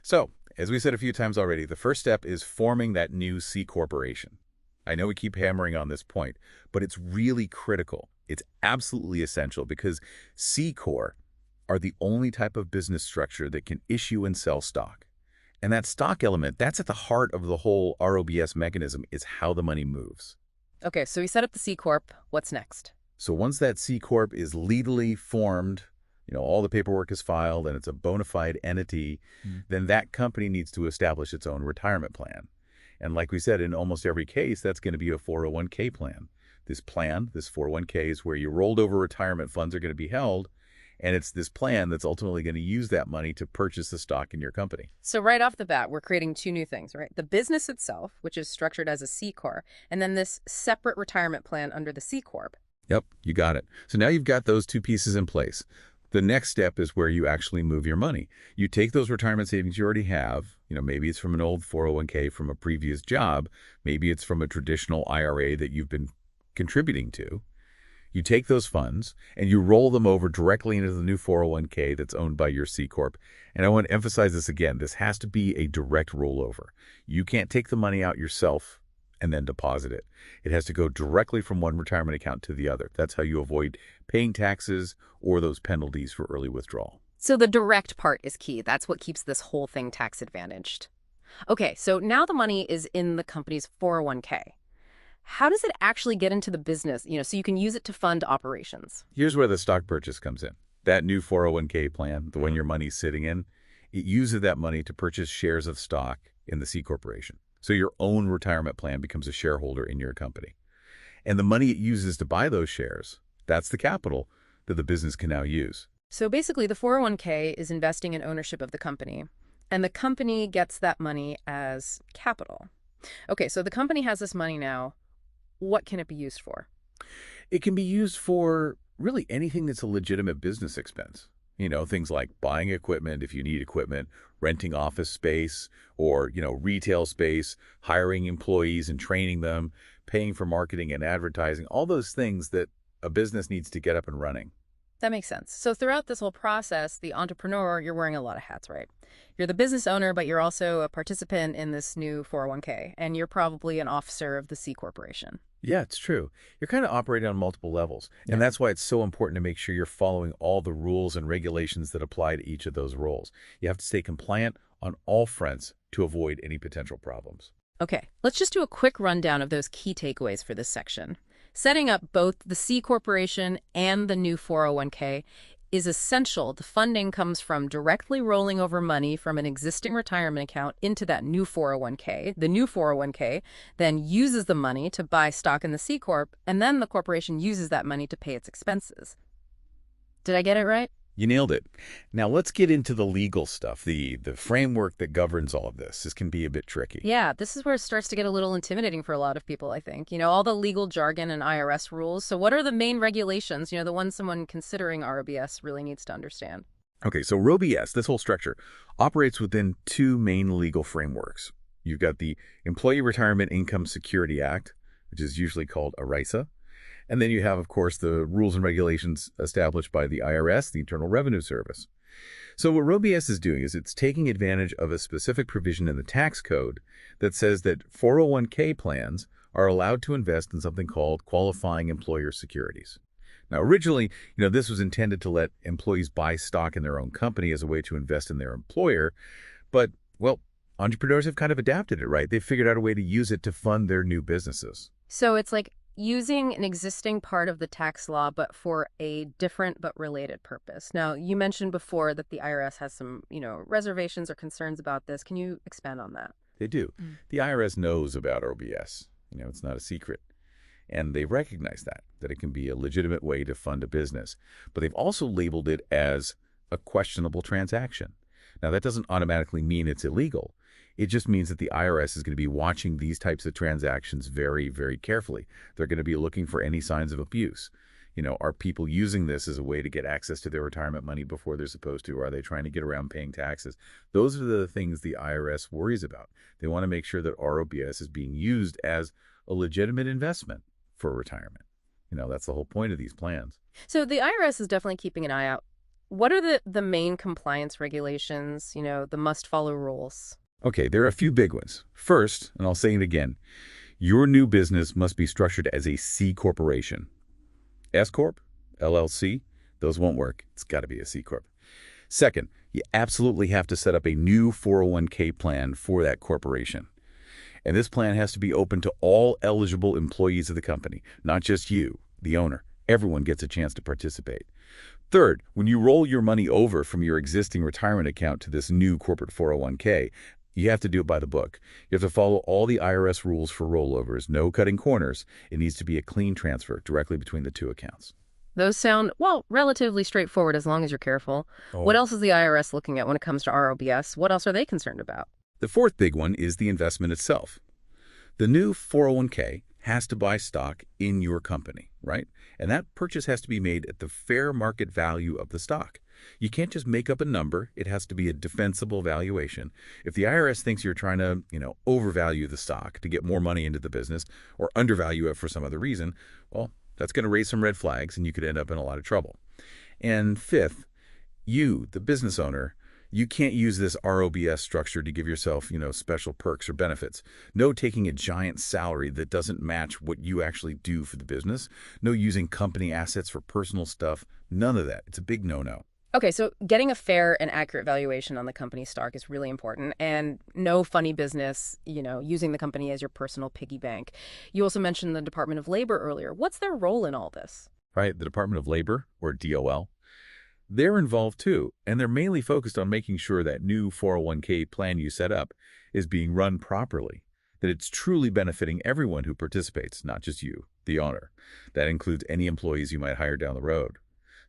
So, as we said a few times already, the first step is forming that new C corporation. I know we keep hammering on this point, but it's really critical. It's absolutely essential because C Corp are the only type of business structure that can issue and sell stock. And that stock element, that's at the heart of the whole ROBS mechanism, is how the money moves. Okay, so we set up the C Corp. What's next? So once that C Corp is legally formed, all the paperwork is filed and it's a bona fide entity, then that company needs to establish its own retirement plan. And like we said, in almost every case, that's going to be a 401k plan. This 401k, is where your rolled over retirement funds are going to be held, and it's this plan that's ultimately going to use that money to purchase the stock in your company. So right off the bat, we're creating two new things, right? The business itself, which is structured as a C Corp, and then this separate retirement plan under the C Corp. Yep, you got it. So now you've got those two pieces in place. The next step is where you actually move your money. You take those retirement savings you already have, maybe it's from an old 401k from a previous job, maybe it's from a traditional IRA that you've been contributing to. You take those funds and you roll them over directly into the new 401k that's owned by your C Corp. And I want to emphasize this again. This has to be a direct rollover. You can't take the money out yourself and then deposit it. It has to go directly from one retirement account to the other. That's how you avoid paying taxes or those penalties for early withdrawal. So the direct part is key. That's what keeps this whole thing tax advantaged. Okay, so now the money is in the company's 401k. How does it actually get into the business, so you can use it to fund operations? Here's where the stock purchase comes in. That new 401k plan, the one your money's sitting in, it uses that money to purchase shares of stock in the C corporation. So your own retirement plan becomes a shareholder in your company. And the money it uses to buy those shares, that's the capital that the business can now use. So basically, the 401k is investing in ownership of the company, and the company gets that money as capital. Okay, so the company has this money now. What can it be used for? It can be used for really anything that's a legitimate business expense. Things like buying equipment if you need equipment, renting office space or, retail space, hiring employees and training them, paying for marketing and advertising, all those things that a business needs to get up and running. That makes sense. So throughout this whole process, the entrepreneur, you're wearing a lot of hats, right? You're the business owner, but you're also a participant in this new 401k, and you're probably an officer of the C corporation. Yeah, it's true. You're kind of operating on multiple levels. And that's why it's so important to make sure you're following all the rules and regulations that apply to each of those roles. You have to stay compliant on all fronts to avoid any potential problems. Okay, let's just do a quick rundown of those key takeaways for this section. Setting up both the C corporation and the new 401k is essential. The funding comes from directly rolling over money from an existing retirement account into that new 401k. The new 401k then uses the money to buy stock in the C Corp, and then the corporation uses that money to pay its expenses. Did I get it right? You nailed it. Now let's get into the legal stuff, the framework that governs all of this. This can be a bit tricky. Yeah, this is where it starts to get a little intimidating for a lot of people, I think. All the legal jargon and IRS rules. So what are the main regulations, the ones someone considering ROBS really needs to understand? Okay, so ROBS, this whole structure, operates within two main legal frameworks. You've got the Employee Retirement Income Security Act, which is usually called ERISA. And then you have, of course, the rules and regulations established by the IRS, the Internal Revenue Service. So what ROBS is doing is it's taking advantage of a specific provision in the tax code that says that 401k plans are allowed to invest in something called qualifying employer securities. Now, originally, this was intended to let employees buy stock in their own company as a way to invest in their employer. But, well, entrepreneurs have kind of adapted it, right? They've figured out a way to use it to fund their new businesses. So it's like using an existing part of the tax law, but for a different but related purpose. Now, you mentioned before that the IRS has some, reservations or concerns about this. Can you expand on that? They do. The IRS knows about ROBS. It's not a secret. And they recognize that it can be a legitimate way to fund a business. But they've also labeled it as a questionable transaction. Now, that doesn't automatically mean it's illegal. It just means that the IRS is going to be watching these types of transactions very, very carefully. They're going to be looking for any signs of abuse. Are people using this as a way to get access to their retirement money before they're supposed to? Or are they trying to get around paying taxes? Those are the things the IRS worries about. They want to make sure that ROBS is being used as a legitimate investment for retirement. That's the whole point of these plans. So the IRS is definitely keeping an eye out What are the main compliance regulations, the must-follow rules? Okay, there are a few big ones. First, and I'll say it again, your new business must be structured as a C corporation. S Corp, LLC, those won't work. It's got to be a C Corp. Second, you absolutely have to set up a new 401k plan for that corporation. And this plan has to be open to all eligible employees of the company, not just you, the owner. Everyone gets a chance to participate. Third, when you roll your money over from your existing retirement account to this new corporate 401k, you have to do it by the book. You have to follow all the IRS rules for rollovers, no cutting corners. It needs to be a clean transfer directly between the two accounts. Those sound, well, relatively straightforward as long as you're careful. What Oh. else is the IRS looking at when it comes to ROBS? What else are they concerned about? The fourth big one is the investment itself. The new 401k has to buy stock in your company, right? And that purchase has to be made at the fair market value of the stock. You can't just make up a number. It has to be a defensible valuation. If the IRS thinks you're trying to, overvalue the stock to get more money into the business or undervalue it for some other reason, well, that's going to raise some red flags and you could end up in a lot of trouble. And fifth, you, the business owner, you can't use this ROBS structure to give yourself, special perks or benefits. No taking a giant salary that doesn't match what you actually do for the business. No using company assets for personal stuff. None of that. It's a big no-no. Okay, so getting a fair and accurate valuation on the company stock is really important, and no funny business, using the company as your personal piggy bank. You also mentioned the Department of Labor earlier. What's their role in all this? Right? The Department of Labor, or DOL, they're involved too, and they're mainly focused on making sure that new 401k plan you set up is being run properly, that it's truly benefiting everyone who participates, not just you, the owner. That includes any employees you might hire down the road.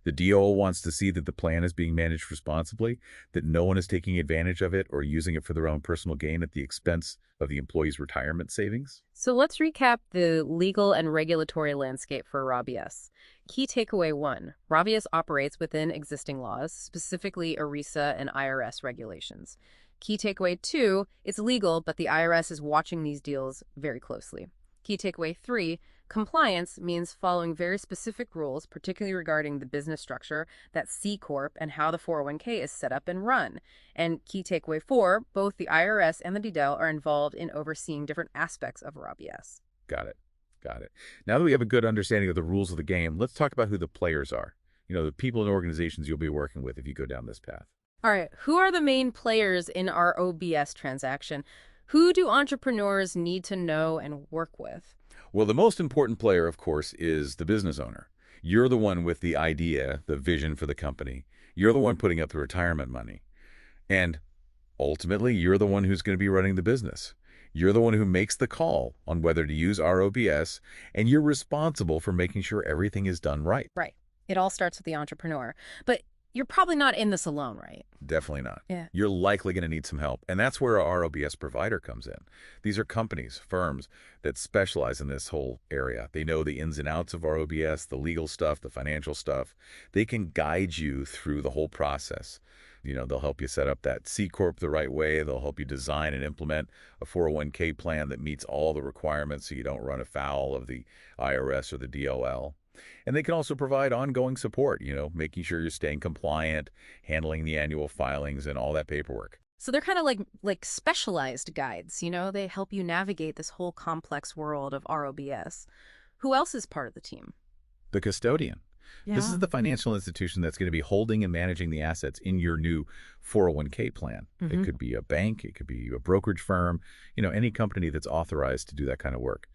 The DOL wants to see that the plan is being managed responsibly, that no one is taking advantage of it or using it for their own personal gain at the expense of the employee's retirement savings. So let's recap the legal and regulatory landscape for ROBS. Key takeaway 1, ROBS operates within existing laws, specifically ERISA and IRS regulations. Key takeaway 2, it's legal, but the IRS is watching these deals very closely. Key takeaway 3, compliance means following very specific rules, particularly regarding the business structure, that C Corp, and how the 401k is set up and run. And key takeaway 4, both the IRS and the DDL are involved in overseeing different aspects of ROBS. Got it. Got it. Now that we have a good understanding of the rules of the game, let's talk about who the players are. The people and organizations you'll be working with if you go down this path. All right, who are the main players in our OBS transaction? Who do entrepreneurs need to know and work with? Well, the most important player, of course, is the business owner. You're the one with the idea, the vision for the company. You're the one putting up the retirement money. And ultimately, you're the one who's going to be running the business. You're the one who makes the call on whether to use ROBS, and you're responsible for making sure everything is done right. Right. It all starts with the entrepreneur. But you're probably not in this alone, right? Definitely not. Yeah. You're likely going to need some help, and that's where a ROBS provider comes in. These are companies, firms that specialize in this whole area. They know the ins and outs of ROBS, the legal stuff, the financial stuff. They can guide you through the whole process. They'll help you set up that C Corp the right way. They'll help you design and implement a 401k plan that meets all the requirements so you don't run afoul of the IRS or the DOL. And they can also provide ongoing support, making sure you're staying compliant, handling the annual filings and all that paperwork. So they're kind of like specialized guides, They help you navigate this whole complex world of ROBS. Who else is part of the team? The custodian. Yeah. This is the financial institution that's going to be holding and managing the assets in your new 401k plan. It could be a bank, it could be a brokerage firm, any company that's authorized to do that kind of work.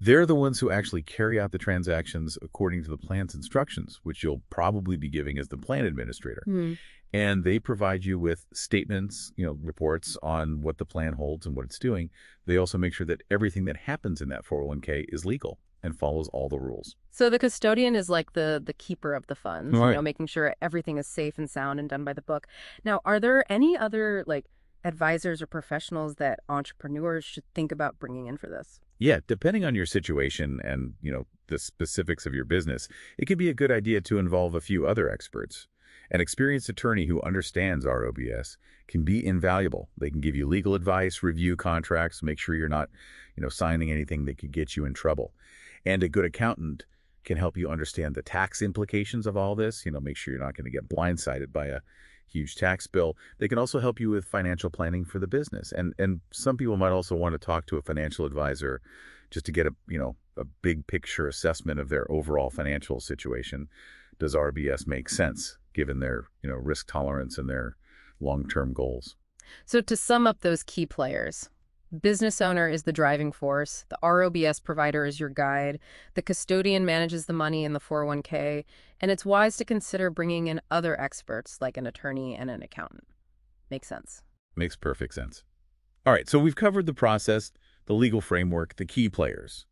They're the ones who actually carry out the transactions according to the plan's instructions, which you'll probably be giving as the plan administrator. And they provide you with statements, reports on what the plan holds and what it's doing. They also make sure that everything that happens in that 401k is legal and follows all the rules. So the custodian is like the keeper of the funds, Right. making sure everything is safe and sound and done by the book. Now, are there any other advisors or professionals that entrepreneurs should think about bringing in for this? Yeah, depending on your situation and, the specifics of your business, it can be a good idea to involve a few other experts. An experienced attorney who understands ROBS can be invaluable. They can give you legal advice, review contracts, make sure you're not, signing anything that could get you in trouble. And a good accountant can help you understand the tax implications of all this, make sure you're not going to get blindsided by a huge tax bill. They can also help you with financial planning for the business. And some people might also want to talk to a financial advisor just to get a big picture assessment of their overall financial situation. Does RBS make sense given their, risk tolerance and their long-term goals? So to sum up those key players, business owner is the driving force, the ROBS provider is your guide, the custodian manages the money in the 401k, and it's wise to consider bringing in other experts like an attorney and an accountant. Makes sense. Makes perfect sense. All right, so we've covered the process, the legal framework, the key players.